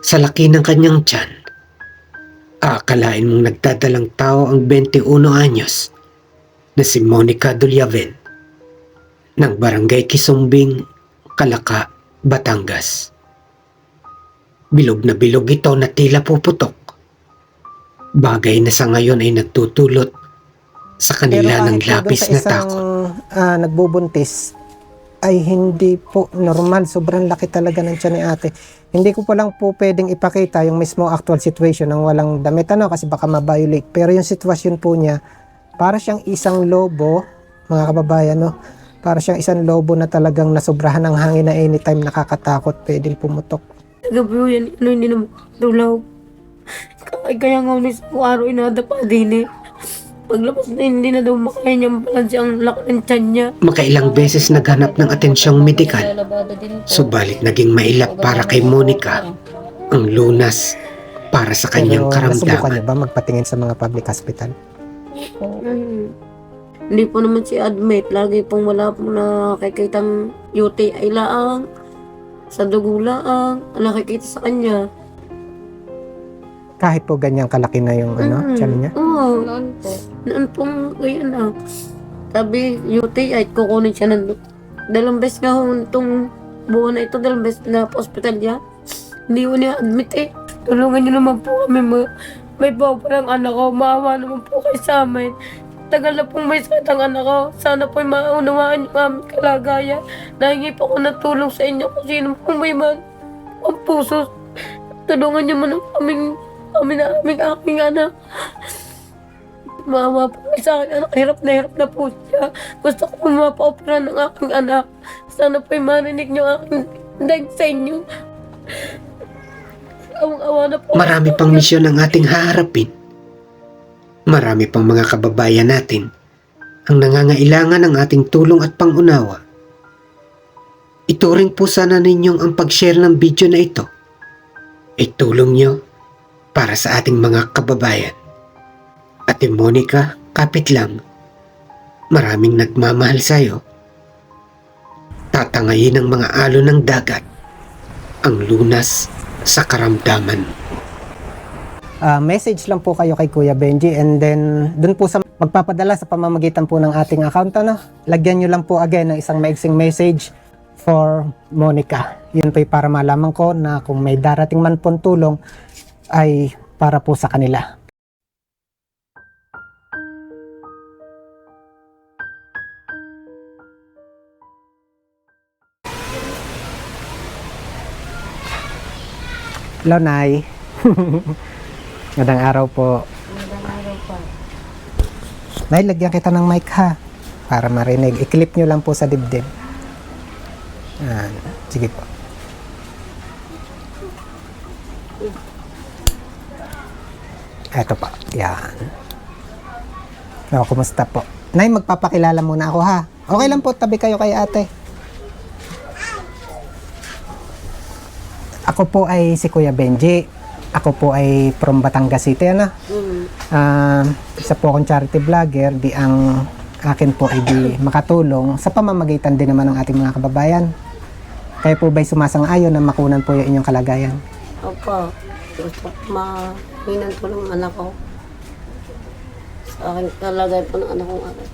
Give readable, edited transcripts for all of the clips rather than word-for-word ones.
Sa laki ng kanyang tiyan, aakalain mong nagdadalang tao ang 21 anyos na si Monica Dulyaven ng Barangay Kisumbing, Calaca, Batangas. Bilog na bilog ito na tila puputok. Bagay na sa ngayon ay nagtutulot sa kanila ng labis na takot. Nagbubuntis ay hindi po normal. Sobrang laki talaga ng tiyan ni ate. Hindi ko pa lang po pwedeng ipakita yung mismo actual situation ng walang damit kasi baka ma-violate. Pero yung sitwasyon po niya, para siyang isang lobo, mga kababayan, para siyang isang lobo na talagang nasobrahan ng hangin na anytime nakakatakot, pwedeng pumutok. Gabi yan, hindi naman tulaw. Kaya nga ulit sa araw inadapa din eh. Paglabas na hindi na daw makaya niya mabalansi ang laki ng tiyan niya. Makailang beses naghanap ng atensyong medikal, subalit naging mailap para kay Monica ang lunas para sa kanyang Pero nasubukan niyo karamdaman. ba magpatingin sa mga public hospital? Hindi po naman si admit. Lagi pong wala pong nakikitang UTI laang. Sa dugo laang. Nakikita sa kanya. Kahit po ganyang kalaki na yung tiyan niya? Oo. Noon pong ganyan na. Sabi, UTI, kukunin siya ng dalawang beses nga itong buwan na ito, dalawang beses na hospital niya. Hindi ko niya admit eh. Tulungan niyo naman po kami. May parang anak ko. Maawa naman po kayo sa amin. Tagal na pong may sakit ang anak ko. Sana po'y maunawaan niyo aming kalagayan. Nahingi po ko ng tulong sa inyo kung sino pong may ang puso. Tulungan niyo man aming aking anak. Mama po sa akin anak, hirap na po siya. Gusto ko mapa-opera ng aking anak. Sana po'y marinig niyo aking dag sa inyo. Awang-awa na po. Marami pang misyon ang ating haharapin. Marami pang mga kababayan natin ang nangangailangan ng ating tulong at pangunawa. Ituring po sana ninyong ang pag-share ng video na ito ay tulong nyo para sa ating mga kababayan. Ate Monica, kapit lang. Maraming nagmamahal sa'yo. Tatangayin ng mga alon ng dagat ang lunas sa karamdaman. Message lang po kayo kay Kuya Benji, and then dun po sa magpapadala sa pamamagitan po ng ating account, lagyan nyo lang po again ng isang maiksing message for Monica. Yun po para malaman ko na kung may darating man pong tulong ay para po sa kanila. Hello, Nay. Magandang araw po. Magandang araw pa. Nay, lagyan kita ng mic ha, para marinig. I-clip nyo lang po sa dibdib. Sige po. Eto pa. Yan. Kumusta po? Nay, magpapakilala muna ako ha. Okay lang po, tabi kayo kay ate. Ako po ay si Kuya Benji. Ako po ay from Batangas City, isa po akong charity vlogger. Di ang akin po ay di makatulong sa pamamagitan din naman ng ating mga kababayan. Kayo po ba'y sumasang-ayon na makunan po yung inyong kalagayan? Opo. Gusto ko mahinang tulong ang anak ko. Sa akin kalagayan po ng anak kong anak.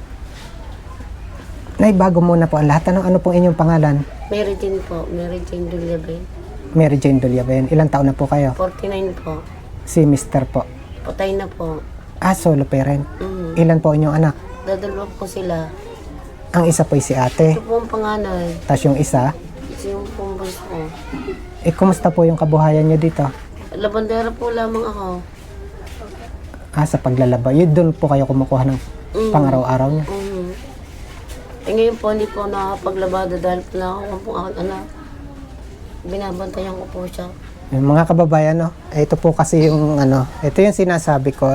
Nay, bago muna po ang lahat, ano pong inyong pangalan? Mary Jane po. Mary Jane Dulyaben. Mary Jane Dulyaben. Ilang taon na po kayo? 49 po. Si Mr. po. Patay na po. Solo parent. Ilan po inyong anak? Dadalawa po sila. Ang isa po ay si ate. Ito po ang panganay. Tapos yung isa. Ito yung pumbos ko. Kumusta po yung kabuhayan nyo dito? Labandera po lamang ako. Sa paglalaba. Yun doon po kayo kumukuha ng pang-araw-araw nyo. Ngayon po hindi po nakapaglabada dahil po na ako pong aking anak. Binabantayan ko po siya. Yung mga kababayan, ito po kasi yung ito yung sinasabi ko,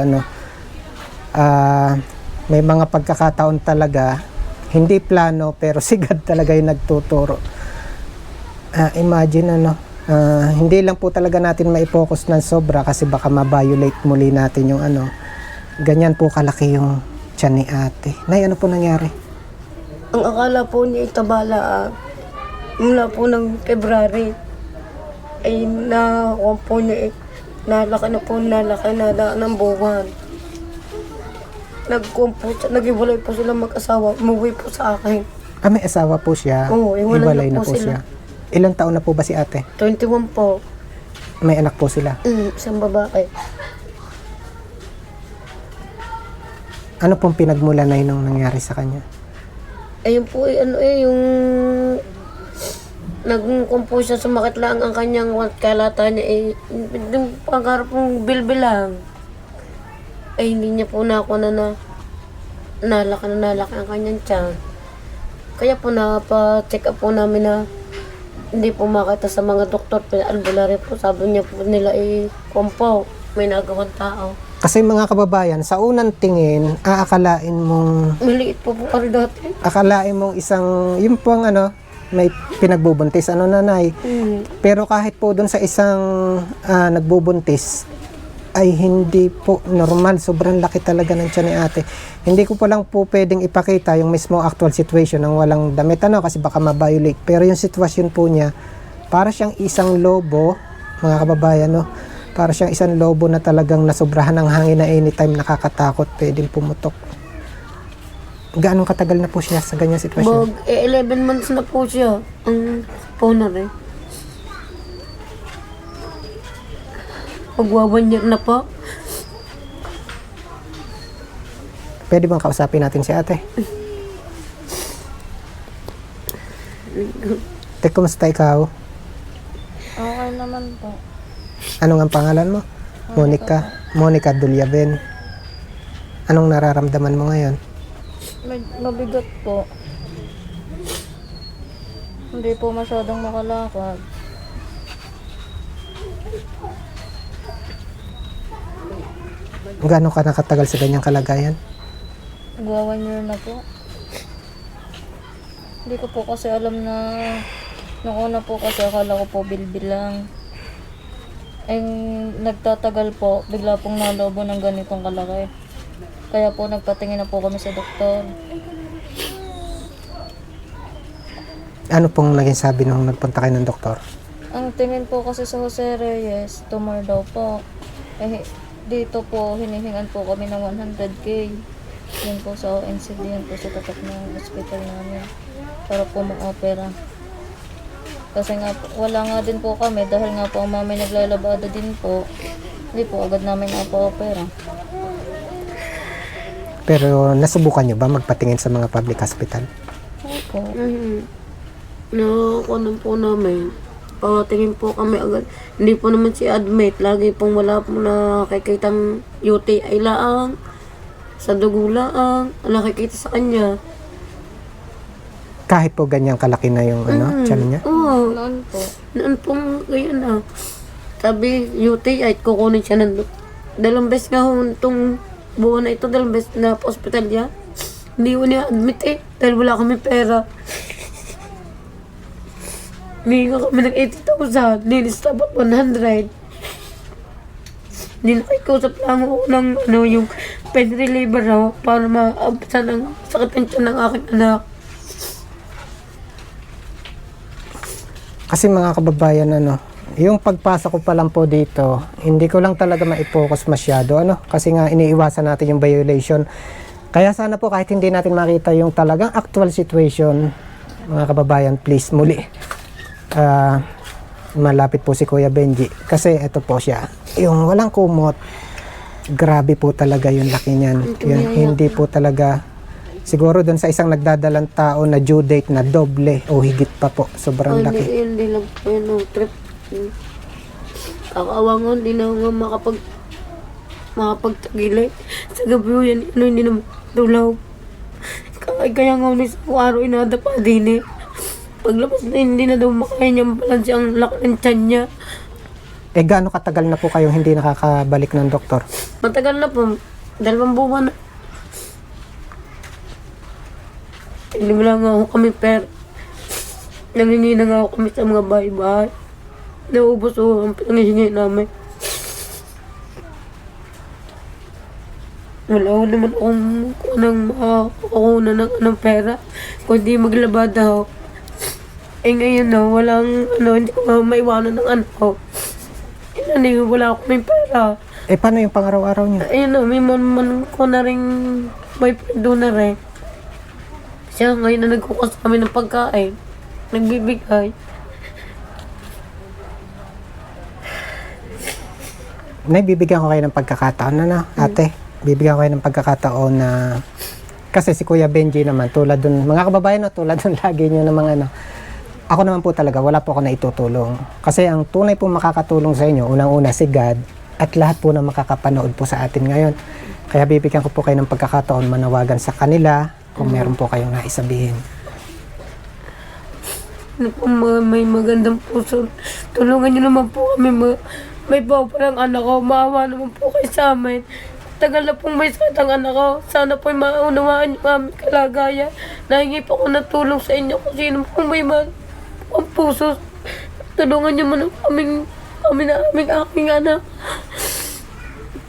may mga pagkakataon talaga, hindi plano, pero sigad talaga yung nagtuturo. Imagine, hindi lang po talaga natin mai-focus ng sobra kasi baka ma-violate muli natin yung ganyan po kalaki yung tiyan ni ate. Nay, ano po nangyari? Ang akala po niya itabala mula po ng February. ay nakuha po niya nalaki na po, nalaki na ng buwan. Nag-iwalay po sila mag-asawa, umuwi po sa akin. May asawa po siya. Oo, Hiwalay na po siya. Ilang taon na po ba si ate? 21 po. May anak po sila. Isang babae. Ano pong pinagmula na nung nangyari sa kanya? Ayun po yung nagkumpo siya, sumakit lang ang kanyang kalata niya yung pangkarap pong bilbilang. Ay hindi niya po na ako nalaki ang kanyang tiyan. Kaya po napapa-check up po namin na hindi po makita sa mga doktor, albularyo po, sabi niya po nila kumpo, may nagawang tao. Kasi mga kababayan, sa unang tingin, aakalain mong Maliit po kami dati. akalain mong isang, yun po ang may pinagbubuntis, nanay. Pero kahit po doon sa isang nagbubuntis, ay hindi po normal. Sobrang laki talaga ng tiyan ni ate. Hindi ko pa lang po pwedeng ipakita yung mismo actual situation ng walang damit, kasi baka ma-violate. Pero yung sitwasyon po niya, para siyang isang lobo, mga kababayan, para siyang isang lobo na talagang nasobrahan ng hangin na anytime nakakatakot, pwedeng pumutok. Gaano katagal na po siya sa ganyang sitwasyon? 11 months na po siya. Ang po na rin. Pag 1 year na po. Pwede bang kausapin natin si ate? Te, kumusta ikaw? Okay naman po. Ano ang pangalan mo? Monica. Monica Dulyaven. Anong nararamdaman mo ngayon? Mabigat po. Hindi po masyadong makalakad. Gaano ka nakatagal sa ganyang kalagayan? 1 year na po. Hindi ko po kasi alam na nung una po kasi akala ko po bilbil lang. Ay nagtatagal po, bigla pong nalobo ng ganitong kalaki. Kaya po nagpatingin na po kami sa doktor. Ano pong naging sabi nung nagpunta kayo ng doktor? Ang tingin po kasi sa Jose Reyes, tumor daw po. Dito po, hinihingan po kami ng 100K. Yun po sa ONCD, yun po sa tatak ng hospital namin. Para po ma-opera. Kasi nga po, wala nga din po kami dahil nga po ang mami naglalabada din po. Hindi po agad namin na-opera. Pero nasubukan nyo ba magpatingin sa mga public hospital? Opo. Nakukunan po namin. Patingin po kami agad. Hindi po naman si admit. Lagi pong wala po nakikitang UTI laang. Sa dugo laang. Nakikita sa kanya. Kahit po ganyang kalaki na yung tiyan niya? Oo. Noon po. Noon pong ganyan na. Sabi, UTI, kukunin siya ng 2 beses nga ho itong buwan na ito, 2 beses na pa hospital niya. Hindi ko niya admit dahil wala kami pera. Hindi nga kami ng 80,000, nilis dapat 100. Hindi nakikusap lang ako ng yung pain reliever ako para maabsan ang sakit ng tiyan ng aking anak. Kasi mga kababayan, yung pagpasok ko pa lang po dito, hindi ko lang talaga ma-focus masyado, kasi nga iniiwasan natin yung violation. Kaya sana po kahit hindi natin makita yung talagang actual situation, mga kababayan, please muli, malapit po si Kuya Benji. Kasi ito po siya, yung walang kumot, grabe po talaga yung laki niyan. Yun, hindi po talaga, siguro doon sa isang nagdadalang tao na due date na doble o higit pa po, sobrang laki. Hindi lang po yun, trip. Kakawa nga, hindi na nga makapagtagilay. Sa gabi ho yan, hindi na tulaw. Kaya nga ulit sa araw, inada pa din Paglabas na hindi na daw makaya niya mabalansi ang laki ng tiyan niya. Gaano katagal na po kayong hindi nakakabalik ng doktor? Matagal na po, 2 buwan na. Hindi mo lang ako kami nangingi na nga ako kami sa mga bahay-bahay. Naubos ang pinangihingi namin. Wala ko naman akong makakuha ng pera. Kung di maglabada ako. Eh ngayon na, walang, hindi ko maiwanan ng anak ko. Wala ako may pera. Eh, paano yung pang-araw-araw niyo? Ayun na, may man ko na rin boyfriend doon na rin. Siya ngayon na nagkukas kami ng pagkain. Nagbibigay. Bibigyan ko kayo ng pagkakataon ate. Bibigyan ko kayo ng pagkakataon na kasi si Kuya Benji naman tulad dun, mga kababayan tulad dun lagi nyo ng mga ako naman po talaga wala po ako na itutulong. Kasi ang tunay po makakatulong sa inyo, unang-una si God at lahat po na makakapanood po sa atin ngayon. Kaya bibigyan ko po kayo ng pagkakataon manawagan sa kanila kung meron po kayong naisabihin. May magandang puso. Tulungan niyo naman po kami. May palang anak ko. Maawa naman po kayo sa amin. Tagal na pong may sakit ang anak ko. Sana po maunawaan niyo aming kalagayan. Nahingi po ako ng tulong sa inyo kung sino po may ang puso. Tulungan niyo man aming aking anak.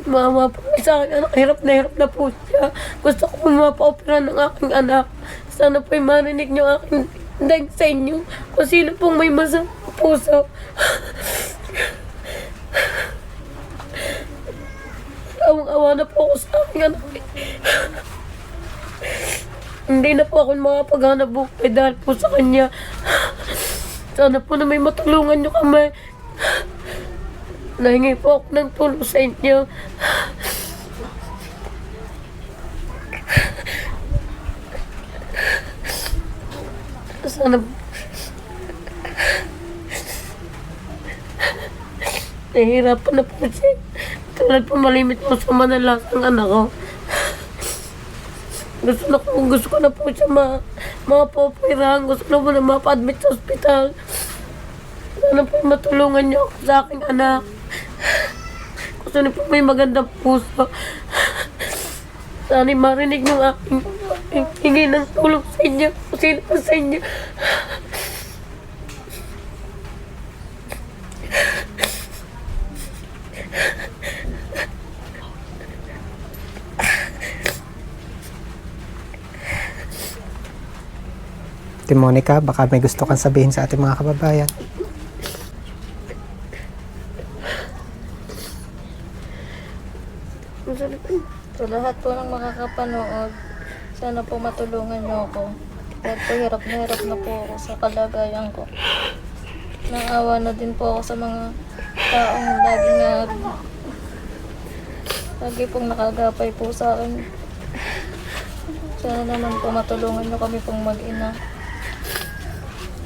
Maawa po kayo sa aking anak. Hirap na po siya. Gusto ko po mapa-opera ng aking anak. Sana po marinig niyo aking dag sa inyo. Kung sino pong may masang puso. Awang-awa na po ako sa aking anak. Hindi na po ako makapaghanap buhay dahil po sa kanya. Sana po na may matulungan niyo kami. Nahingi po ako ng tulong sa inyo. Sana nahihirapan na po siya. Tulad po malimit po sa manalasang anak ko. Gusto ko na po siya mapoperahan. Gusto na po na mapa-admit sa ospital. Sana po matulungan niyo ako sa aking anak. Gusto niyo po may magandang puso. Sana marinig niyo aking hingi ng tulong sa inyo. Kung sino pa sa inyo. Monica, baka may gusto kang sabihin sa ating mga kababayan. Sa lahat po ng makakapanood, sana po matulungan niyo ako. Dahil po hirap na po ako sa kalagayan ko. Naawa na din po ako sa mga taong lagi pong nakagapay po sa akin. Sana naman po matulungan niyo kami pong mag-ina.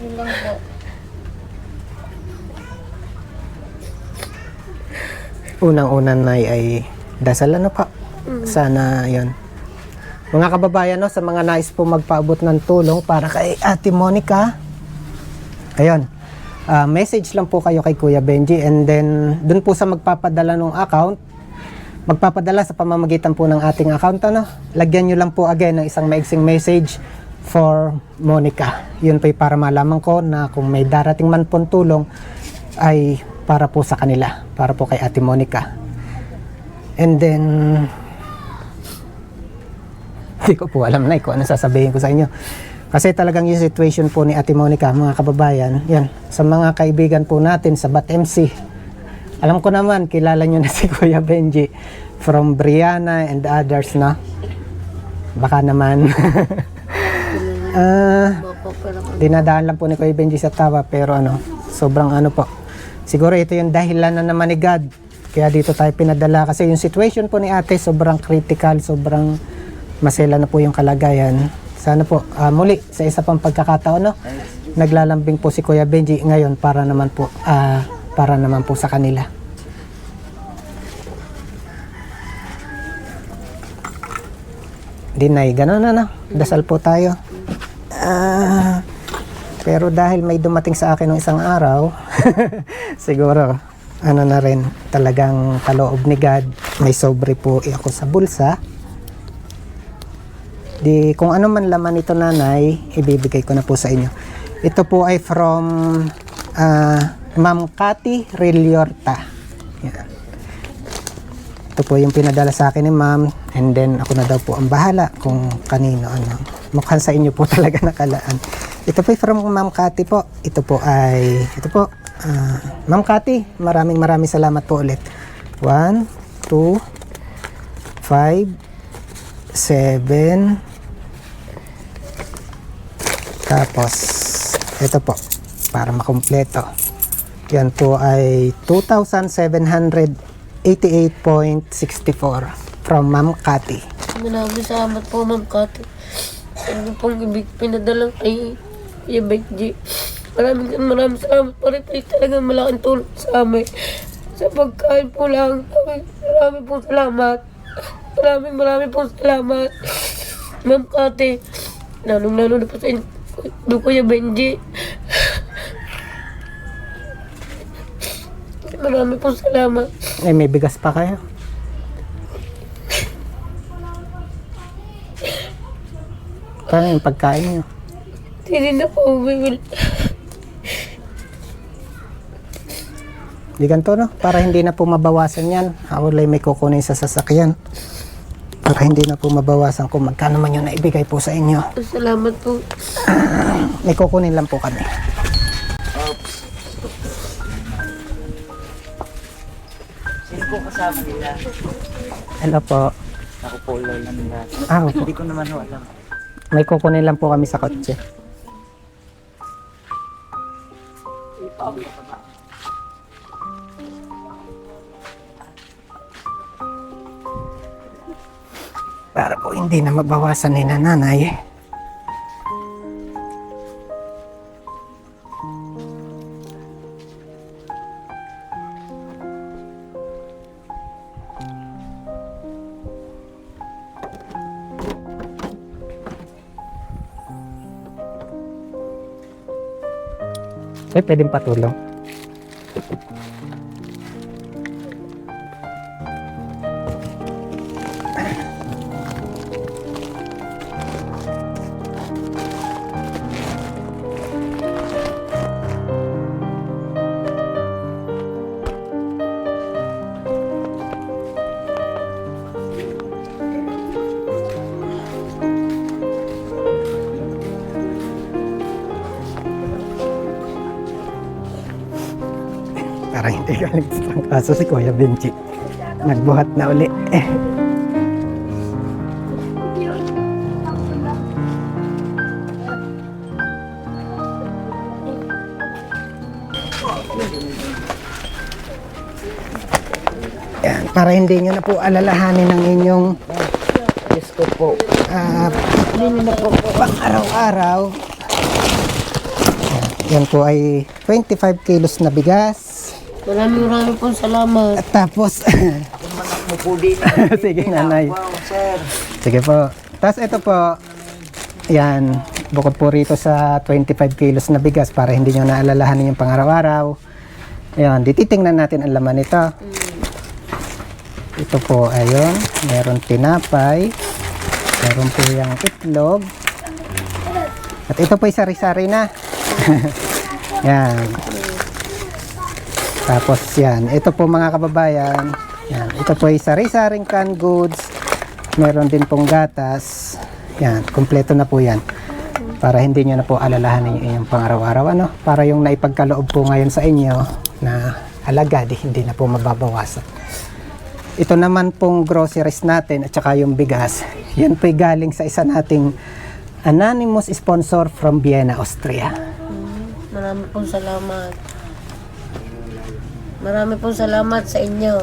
Yun lang po. Unang-una ay dasalan pa. Sana yon. Mga kababayan, sa mga nais po magpaabot ng tulong para kay Ate Monica, ayun, message lang po kayo kay Kuya Benji, and then dun po sa magpapadala ng account, magpapadala sa pamamagitan po ng ating account, lagyan nyo lang po again ng isang maiksing message for Monica. Yun po para malaman ko na kung may darating man pong tulong ay para po sa kanila, para po kay Ate Monica. And then hindi ko po alam na kung ano sasabihin ko sa inyo. Kasi talagang yung situation po ni Ate Monica, mga kababayan, yan, sa mga kaibigan po natin sa Bat MC, alam ko naman, kilala nyo na si Kuya Benji from Brianna and others na. Baka naman dinadaan lang po ni Kuya Benji sa tawa, pero sobrang po. Siguro ito yung dahilan na naman ni God. Kaya dito tayo pinadala kasi yung situation po ni ate sobrang critical, sobrang masela na po yung kalagayan. Sana po muli sa isa pang pagkakataon naglalambing po si Kuya Benji ngayon para naman po sa kanila. Dinay, ganun dasal po tayo. Pero dahil may dumating sa akin ng isang araw, siguro na rin, talagang kaloob ni God, may sobre po ako sa bulsa. Di kung ano man laman ito, nanay, ibibigay ko na po sa inyo. Ito po ay from Ma'am Cathy Rilliorta. Yan. Ito po yung pinadala sa akin ni Ma'am, and then ako na daw po ang bahala kung kanino. Mukhang sa inyo po talaga nakalaan. Ito po from Ma'am Cathy po. Ito po, Ma'am Cathy, maraming salamat po ulit. 1, 2, 5, 7, tapos ito po, para makumpleto. Yan po ay 2,788.64 from Ma'am Cathy. Maraming salamat po, Ma'am Cathy. Ano pong ibig pinadala kay Kuya Benji. Maraming salamat po rin. Talagang malaking tulong sa amin. Sa pagkain po lang. Maraming pong salamat. Maraming pong salamat. Ma'am Cathy. Lalong-lalo na po sa inyo, Kuya Benji. Maraming pong salamat. May bigas pa kayo? Paano yung pagkain nyo? Hindi na po umiwil. Di ganito, no? Para hindi na po mabawasan yan. Ako lang may kukunin sa sasakyan. Para hindi na po mabawasan kung magkano man yung naibigay po sa inyo. Salamat po. May kukunin lang po kami. Sino po kasama nila? Hello po. Ako po lang nila. Opo. Hindi ko naman ho alam. May kukunin lang po kami sa kotse. Para po hindi na mabawasan ni nanay. Pwedeng patulong. Parang hindi galing sa kaso si Kuya Benji. Nagbuhat na uli. Yan, para hindi nyo na po alalahanin ng inyong Diyos ko po. pang araw-araw. Yan po ay 25 kilos na bigas. Maraming pong salamat. At tapos, Mupuli na. sige nanay. Wow, sir. Sige po. Tapos ito po, yan, bukod po rito sa 25 kilos na bigas para hindi nyo naalalahanin yung pang-araw-araw. Ayan, titingnan natin ang laman nito. Ito po, ayun, meron tinapay, meron po yung itlog. At ito po ay sari-sari na. Yan. Tapos yan, ito po mga kababayan, yan, ito po ay sari-saring canned goods, meron din pong gatas, yan, kumpleto na po yan. Para hindi nyo na po alalahanin yung inyong pang-araw-araw, ano? Para yung naipagkaloob po ngayon sa inyo na alagad, hindi na po mababawasan. Ito naman pong groceries natin at saka yung bigas, yan po ay galing sa isa nating anonymous sponsor from Vienna, Austria. Maraming pong salamat. Maraming pong salamat sa inyo.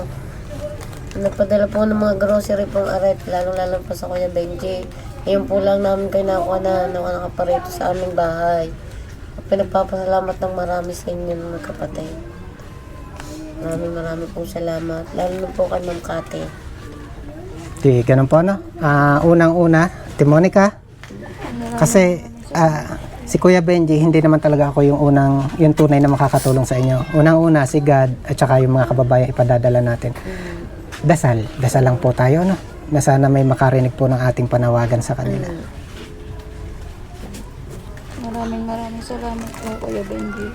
Nagpadala po ng mga grocery pong aret, lalong-lalo po sa Kuya Benji. Ngayon po lang namin kayo nakuha na nakaparito sa aming bahay. Pinagpapasalamat ng marami sa inyo mga kapatid. Maraming pong salamat. Lalo na po kay Ma'am Cathy. Di, ganun po, no? Unang-una, Monica, kasi si Kuya Benji, hindi naman talaga ako yung tunay na makakatulong sa inyo. Unang-una, si God at saka yung mga kababayan ipadadala natin. Dasal lang po tayo, no? Na sana may makarinig po ng ating panawagan sa kanila. Maraming salamat po, Kuya Benji.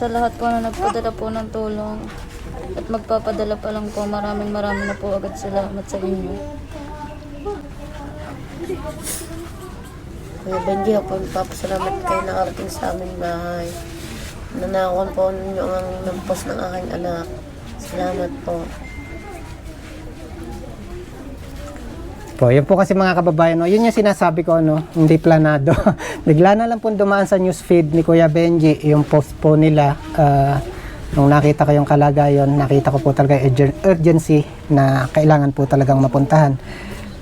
Sa lahat po na nagpadala po ng tulong at magpapadala pa lang po, maraming na po agad salamat sa inyo. Kuya Benji, ako nagpapasalamat kayo nakarating sa aming bahay. Nanakon po ninyo ang nampos ng aking anak. Salamat po. Po, yun po kasi mga kababayan, no, yun yung sinasabi ko, no, hindi planado. Bigla na lang po dumaan sa newsfeed ni Kuya Benji, yung post po nila. Nung nakita ko yung kalagayan, nakita ko po talaga urgency na kailangan po talagang mapuntahan.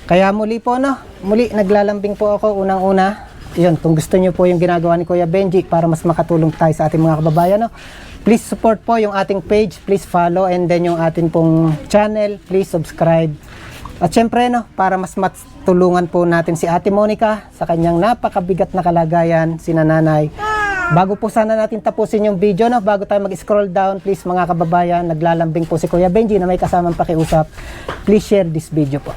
Kaya muli po, no, muli naglalambing po ako unang-una. Yun, kung gusto niyo po yung ginagawa ni Kuya Benji para mas makatulong tayo sa ating mga kababayan, no, please support po yung ating page, please follow, and then yung ating pong channel, please subscribe. At syempre, no, para mas matulungan po natin si Ate Monica sa kanyang napakabigat na kalagayan, si nanay. Bago po sana natin tapusin yung video, no, bago tayo mag-scroll down, please mga kababayan, naglalambing po si Kuya Benji na may kasamang pakiusap. Please share this video po.